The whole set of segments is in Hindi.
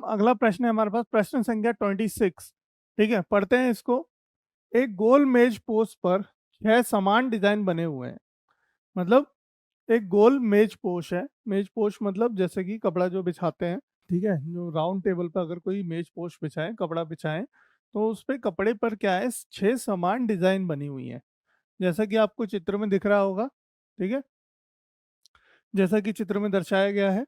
अगला प्रश्न है हमारे पास, प्रश्न संख्या 26। ठीक है, पढ़ते हैं इसको। एक गोल मेज पोस्ट पर 6 समान डिजाइन बने हुए हैं। मतलब एक गोल मेज पोस्ट है। मेज पोस्ट मतलब जैसे कि कपड़ा जो बिछाते हैं, ठीक है, जो राउंड टेबल पर अगर कोई मेज पोस्ट बिछाए, कपड़ा बिछाए, तो उस पे कपड़े पर क्या है, 6 समान डिजाइन बनी हुई है, जैसा कि आपको चित्र में दिख रहा होगा। ठीक है, जैसा कि चित्र में दर्शाया गया है।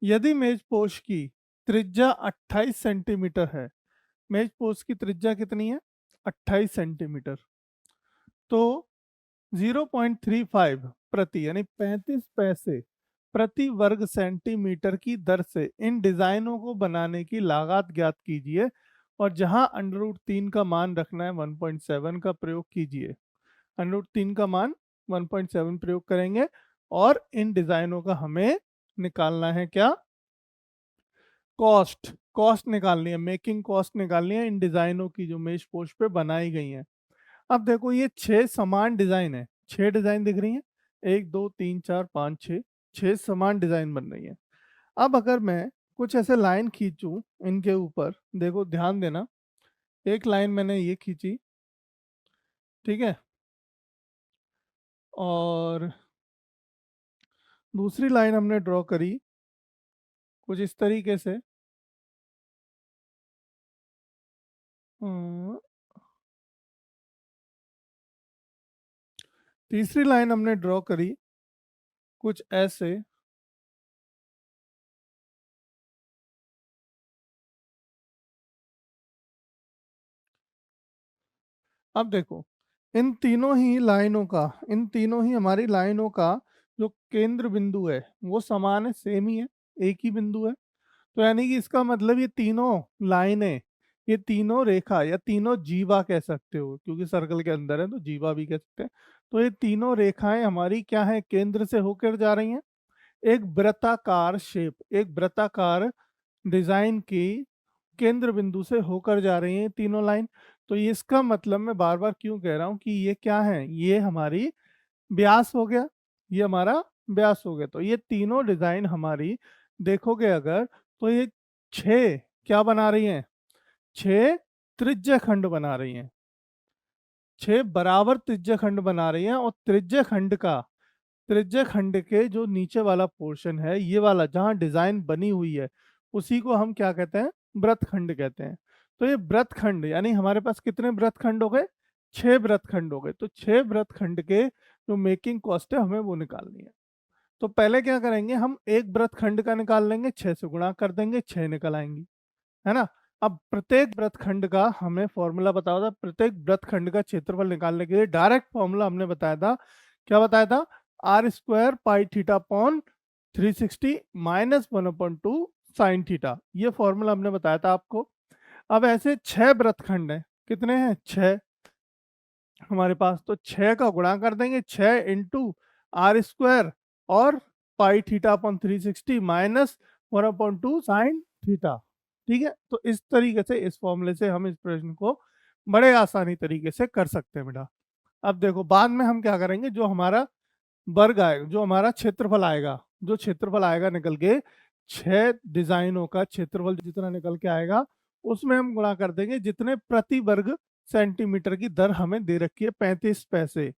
यदि मेज पोस्ट की त्रिज्या 28 सेंटीमीटर है, मेज पोस्ट की त्रिज्या कितनी है, 28 सेंटीमीटर, तो 0.35 प्रति यानी 35 पैसे प्रति वर्ग सेंटीमीटर की दर से इन डिजाइनों को बनाने की लागत ज्ञात कीजिए, और जहां √3 का मान रखना है 1.7 का प्रयोग कीजिए। √3 का मान 1.7 प्रयोग करेंगे, और इन डिजाइनों का हमें निकालना है क्या, कॉस्ट। कॉस्ट निकालनी है, मेकिंग कॉस्ट निकालनी है इन डिजाइनों की जो मेज पोस्ट पे बनाई गई हैं। अब देखो ये 6 समान डिजाइन है, 6 डिजाइन दिख रही हैं, 1 2 3 4 5 6, 6 समान डिजाइन बन रही है। अब अगर मैं कुछ ऐसे लाइन खींचूं इनके ऊपर, देखो ध्यान देना, एक लाइन मैंने ये खींची, ठीक है, और दूसरी लाइन हमने ड्रॉ करी कुछ इस तरीके से। अम, तीसरी लाइन हमने ड्रॉ करी कुछ ऐसे। अब देखो, इन तीनों ही हमारी लाइनों का जो केंद्र बिंदु है वो समान है, सेम ही है, एक ही बिंदु है। तो यानी कि इसका मतलब ये तीनों लाइनें, ये तीनों रेखा या तीनों जीवा कह सकते हो, क्योंकि सर्कल के अंदर है तो जीवा भी कह सकते हैं। तो ये तीनों रेखाएं हमारी क्या है, केंद्र से होकर जा रही हैं, एक वृत्ताकार शेप, एक वृत्ताकार डिजाइन की केंद्र बिंदु से होकर जा रही हैं तीनों लाइन। तो ये इसका मतलब मैं बार बार क्यों कह रहा हूँ कि ये क्या है, ये हमारी व्यास हो गया, ये हमारा व्यास हो गया। तो ये तीनों डिजाइन हमारी देखोगे अगर, तो ये 6 क्या बना रही हैं, 6 त्रिज्या खंड बना रही हैं, 6 बराबर त्रिज्या खंड बना रही हैं। और त्रिज्या खंड के जो नीचे वाला पोर्शन है, ये वाला जहाँ डिजाइन बनी हुई है, उसी को हम क्या कहते हैं, व्रतखंड कहते हैं। तो ये व्रतखंड यानी हमारे पास कितने व्रतखंड हो गए, 6 व्रतखंड हो गए। तो 6 व्रतखंड के जो मेकिंग कॉस्ट है हमें वो निकालनी है। तो पहले क्या करेंगे, हम एक व्रतखंड का निकाल लेंगे, 6 से गुणा कर देंगे, 6 निकल आएंगी, है ना। अब प्रत्येक व्रतखंड का हमें फॉर्मूला बताया था, प्रत्येक व्रतखंड का क्षेत्रफल निकालने के लिए डायरेक्ट फॉर्मूला हमने बताया था, क्या बताया था, r² pi theta upon 360 minus 1/2 sine theta, ये फॉर्मूला हमने बताया था आपको। अब ऐसे 6 व्रतखंड हैं, कितने हैं, 6 हमारे पास, तो 6 का गुणा कर देंगे, 6 इंटू r² और pi theta upon 360 minus 1/2 sine theta. ठीक है, तो इस तरीके से, इस फॉर्मूले से हम इस प्रश्न को बड़े आसानी तरीके से कर सकते हैं बेटा। अब देखो बाद में हम क्या करेंगे, जो हमारा वर्ग आएगा, जो हमारा क्षेत्रफल आएगा, जो क्षेत्रफल आएगा निकल के, 6 डिजाइनों का क्षेत्रफल जितना निकल के आएगा, उसमें हम गुणा कर देंगे जितने प्रति वर्ग सेंटीमीटर की दर हमें दे रखी है, 35 पैसे।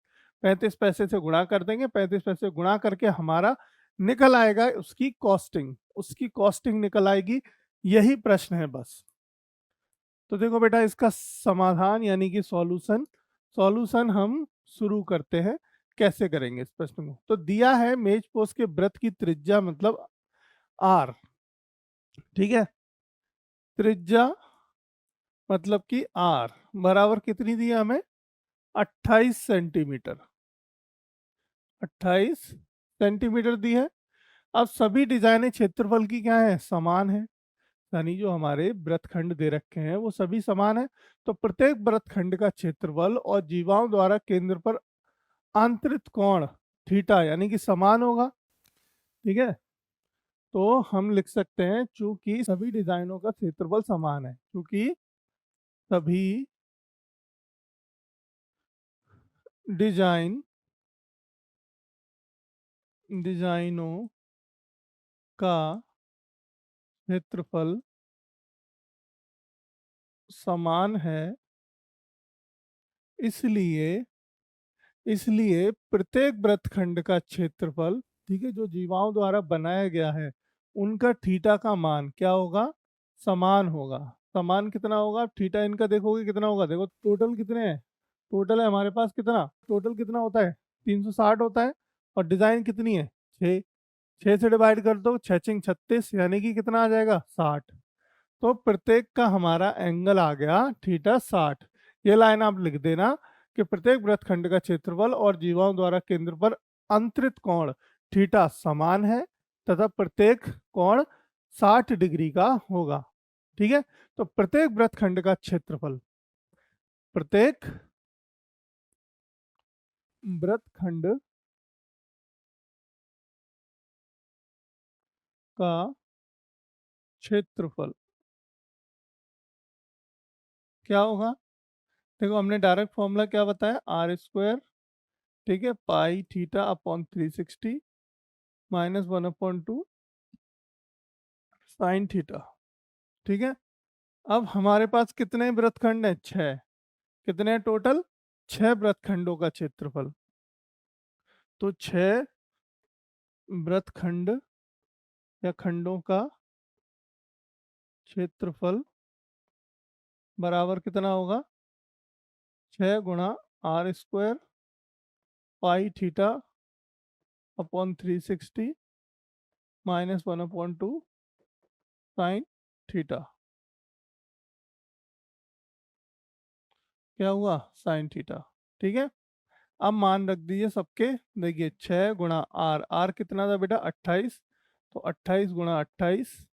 35 पैसे से गुणा कर देंगे, 35 पैसे गुणा करके हमारा निकल आएगा उसकी कॉस्टिंग, उसकी कॉस्टिंग निकल आएगी। यही प्रश्न है बस। तो देखो बेटा, इसका समाधान यानी कि सॉल्यूशन, सॉल्यूशन हम शुरू करते हैं। कैसे करेंगे इस प्रश्न को, तो दिया है मेज पोस्ट के वृत्त की त्रिज्या मतलब आर, ठीक है, त्रिज्या मतलब कि आर बराबर कितनी दी है हमें, 28 सेंटीमीटर, 28 सेंटीमीटर दी है। अब सभी डिजाइने क्षेत्रफल की क्या है, समान है, यानी जो हमारे व्रतखंड दे रखे हैं वो सभी समान है। तो प्रत्येक व्रतखंड का क्षेत्रफल और जीवाओं द्वारा केंद्र पर आंतरिक कोण थीटा यानी कि समान होगा। ठीक है, तो हम लिख सकते हैं चूंकि सभी डिजाइनों का क्षेत्रफल समान है, चूंकि सभी डिजाइनों का क्षेत्रफल समान है, इसलिए इसलिए प्रत्येक वृत्तखंड का क्षेत्रफल, ठीक है, जो जीवाओं द्वारा बनाया गया है, उनका थीटा का मान क्या होगा, समान होगा। समान कितना होगा, थीटा इनका देखोगे कितना होगा, देखो टोटल कितने हैं, टोटल है हमारे पास कितना, टोटल कितना होता है 360 होता है, और डिजाइन कितनी है 6, 6 से डिवाइड कर दो, 6 6 36, यानी कि कितना आ जाएगा 60। तो प्रत्येक का हमारा एंगल आ गया थीटा 60। ये लाइन आप लिख देना कि प्रत्येक वृत्तखंड का क्षेत्रफल और जीवाओं द्वारा केंद्र पर अंतरित कोण थीटा समान है तथा प्रत्येक कोण 60 डिग्री का होगा। ठीक है, तो प्रत्येक वृत्तखंड का क्षेत्रफल, प्रत्येक वृत्तखंड का क्षेत्रफल क्या होगा, देखो हमने डायरेक्ट फॉर्मूला क्या बताया, आर स्क्वायर, ठीक है, pi theta upon 360 minus 1/2 sine theta. ठीक है, अब हमारे पास कितने वृत्तखंड हैं, 6, कितने हैं टोटल, 6 वृत्तखंडों का क्षेत्रफल। तो 6 वृत्तखंड या खंडों का क्षेत्रफल बराबर कितना होगा, 6 गुणा r square pi theta upon 360 minus 1/2 sine theta. क्या हुआ, साइन थीटा। ठीक है, अब मान रख दीजिए सबके, देखिए 6 गुणा आर, आर कितना था बेटा 28, तो 28 गुणा 28,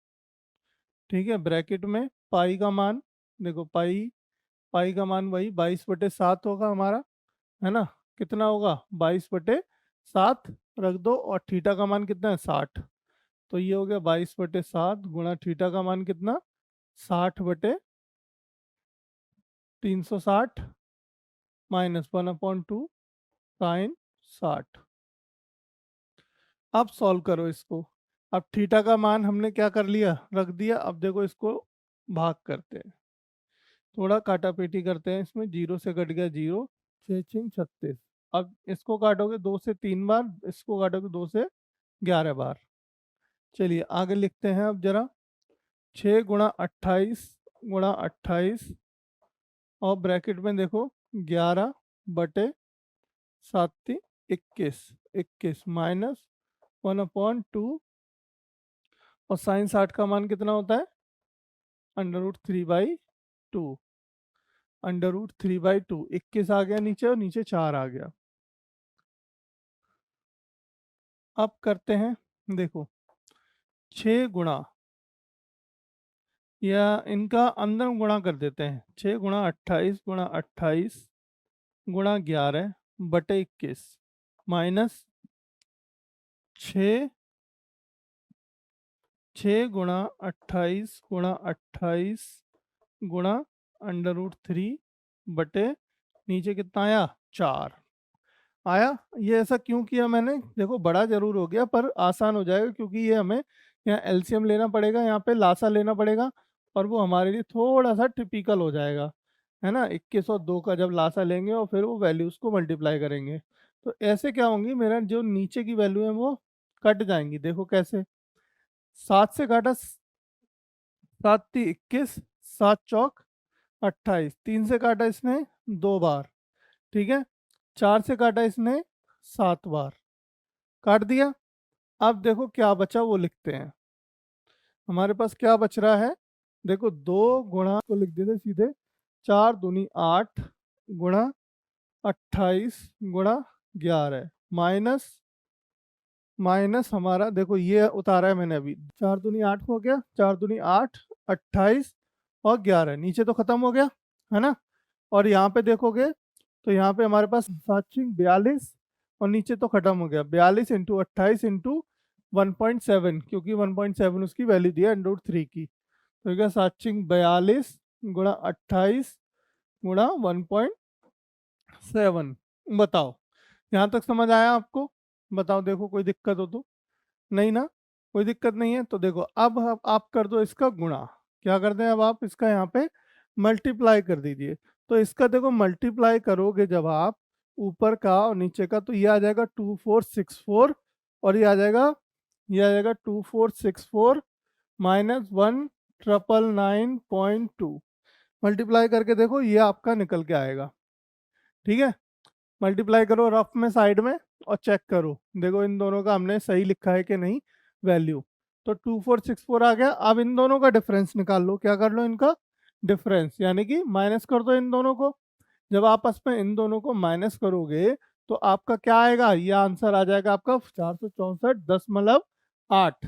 ठीक है, ब्रैकेट में पाई का मान, देखो पाई, पाई का मान वही 22/7 होगा हमारा, है ना, कितना होगा 22/7 रख दो, और थीटा का मान कितना है 60, तो ये हो गया 22/7 गुणा थीटा का मान कितना 60/360 माइनस 1/2 साइन 60। अब सॉल्व करो इसको, अब थीटा का मान हमने क्या कर लिया, रख दिया। अब देखो इसको भाग करते हैं, थोड़ा काटा पेटी करते हैं इसमें, 0 से कट गया 0, 6 6 36। अब इसको काटोगे 2 से 3 बार, इसको काटोगे 2 से 11 बार। चलिए आगे लिखते हैं अब जरा, 6 गुणा 28 गुणा 28, और ब्रैकेट में देखो 11/7 21, 21 माइनस 1/2, और साइन 60 का मान कितना होता है √3/2, √3/2, 21 आ गया नीचे, और नीचे 4 आ गया। अब करते हैं, देखो 6 गुणा, या इनका अंदर गुणा कर देते हैं, 6 गुणा 28 गुणा 28 गुणा 11/21 माइनस 6, 6 गुणा 28 गुणा 28 गुणा √3 नीचे कितना आया 4 आया। ये ऐसा क्यों किया मैंने, देखो बड़ा जरूर हो गया पर आसान हो जाएगा, क्योंकि ये हमें यहाँ एलसीएम लेना पड़ेगा, यहाँ पे लासा लेना पड़ेगा, और वो हमारे लिए थोड़ा सा टिपिकल हो जाएगा, है ना। 21 और 2 का जब लासा लेंगे और फिर वो वैल्यूज को मल्टीप्लाई करेंगे, तो ऐसे क्या होंगी, मेरा जो नीचे की वैल्यू है वो कट जाएंगी। देखो कैसे, 7 से काटा 7 × 21, 7 चौक 28, 3 से काटा इसने 2 बार, ठीक है, 4 से काटा इसने 7 बार, काट दिया। अब देखो क्या बचा वो लिखते हैं, हमारे पास क्या बच रहा है, देखो 2 गुणा को लिख देते सीधे, 4 दूनी 8 गुणा 28 गुणा 11 माइनस, माइनस हमारा देखो ये उतारा है मैंने अभी, 4 दूनी 8 हो गया, 4 दूनी 8, 28 और 11, नीचे तो खत्म हो गया, है ना। और यहाँ पे देखोगे तो यहाँ पे हमारे पास 7×42, और नीचे तो खत्म हो गया, 42 × 28 × 1.7, क्योंकि 1.7 उसकी वैल्यू दी है √3 की, तो क्या 7×42 गुणा 28 गुणा 1.7। बताओ यहाँ तक समझ आया आपको, बताओ, देखो कोई दिक्कत हो तो, नहीं ना, कोई दिक्कत नहीं है। तो देखो अब आप कर दो इसका गुणा, क्या कर दें अब आप इसका यहाँ पे मल्टीप्लाई कर दीजिए। तो इसका देखो मल्टीप्लाई करोगे जब आप ऊपर का और नीचे का, तो ये आ जाएगा 2464, और ये आ जाएगा 2464 माइनस 1999.2। मल्टीप्लाई करके देखो, ये आपका निकल के आएगा। ठीक है, मल्टीप्लाई करो रफ में साइड में और चेक करो, देखो इन दोनों का हमने सही लिखा है कि नहीं वैल्यू। तो 2464 आ गया। अब इन दोनों का डिफरेंस निकाल लो। क्या कर लो, इनका डिफरेंस यानी कि माइनस कर दो इन दोनों को। जब आपस में इन दोनों को माइनस करोगे तो आपका क्या आएगा, ये आंसर आ जाएगा आपका 464.8।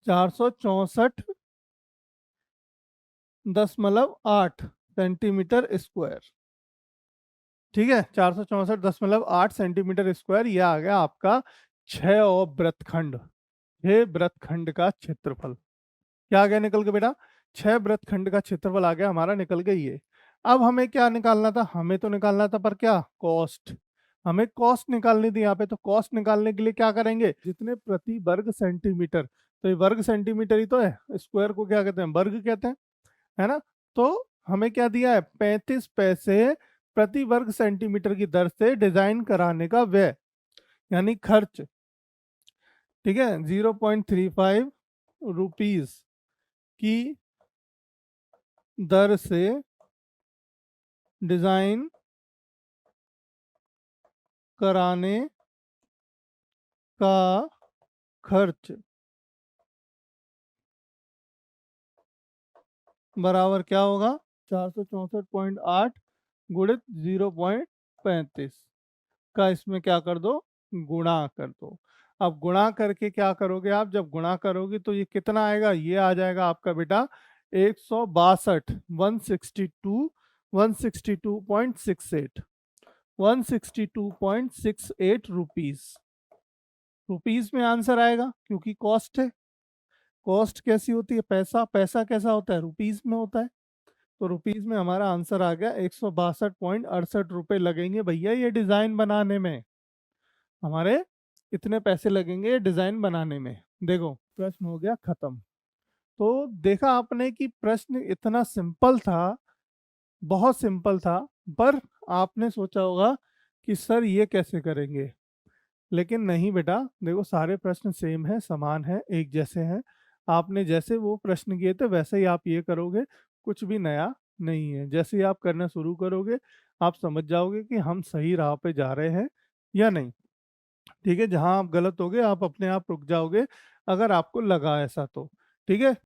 464.8 सेंटीमीटर स्क्वायर। ठीक है, 464.8 सेंटीमीटर स्क्वायर, ये आ गया आपका 6 और वृत्तखंड, 6 वृत्तखंड का क्षेत्रफल। क्या आ गया निकल के बेटा, 6 वृत्तखंड का क्षेत्रफल आ गया हमारा निकल के ये। अब हमें क्या निकालना था, हमें तो निकालना था पर क्या, कॉस्ट। हमें कॉस्ट निकालनी थी यहाँ पे। तो कॉस्ट निकालने के लिए क्या करेंगे, जितने प्रति वर्ग सेंटीमीटर, तो ये वर्ग सेंटीमीटर ही तो है, स्क्वायर को क्या कहते हैं, वर्ग कहते हैं, है ना। तो हमें क्या दिया है, 35 पैसे प्रति वर्ग सेंटीमीटर की दर से डिजाइन कराने का व्यय यानी खर्च। ठीक है, 0.35 रुपीज की दर से डिजाइन कराने का खर्च बराबर क्या होगा, 464.8 गुणित 0.35 का इसमें क्या कर दो, गुणा कर दो। अब गुणा करके क्या करोगे आप, जब गुणा करोगे तो ये कितना आएगा, ये आ जाएगा आपका बेटा 162, 162.68, 162.68 रुपीज। रुपीज में आंसर आएगा क्योंकि कॉस्ट है। कॉस्ट कैसी होती है, पैसा, पैसा कैसा होता है, रुपीज में होता है। तो रुपीज में हमारा आंसर आ गया 162.68 लगेंगे भैया ये डिजाइन बनाने में। हमारे इतने पैसे लगेंगे डिजाइन बनाने में। देखो प्रश्न हो गया खत्म। तो देखा आपने कि प्रश्न इतना सिंपल था, बहुत सिंपल था, पर आपने सोचा होगा कि सर ये कैसे करेंगे। लेकिन नहीं बेटा, देखो सारे प्रश्न सेम है, समान है, एक जैसे हैं। आपने जैसे वो प्रश्न किए थे वैसे ही आप ये करोगे, कुछ भी नया नहीं है। जैसे ही आप करना शुरू करोगे आप समझ जाओगे कि हम सही राह पे जा रहे हैं या नहीं। ठीक है, जहां आप गलत होगे आप अपने आप रुक जाओगे, अगर आपको लगा ऐसा तो। ठीक है।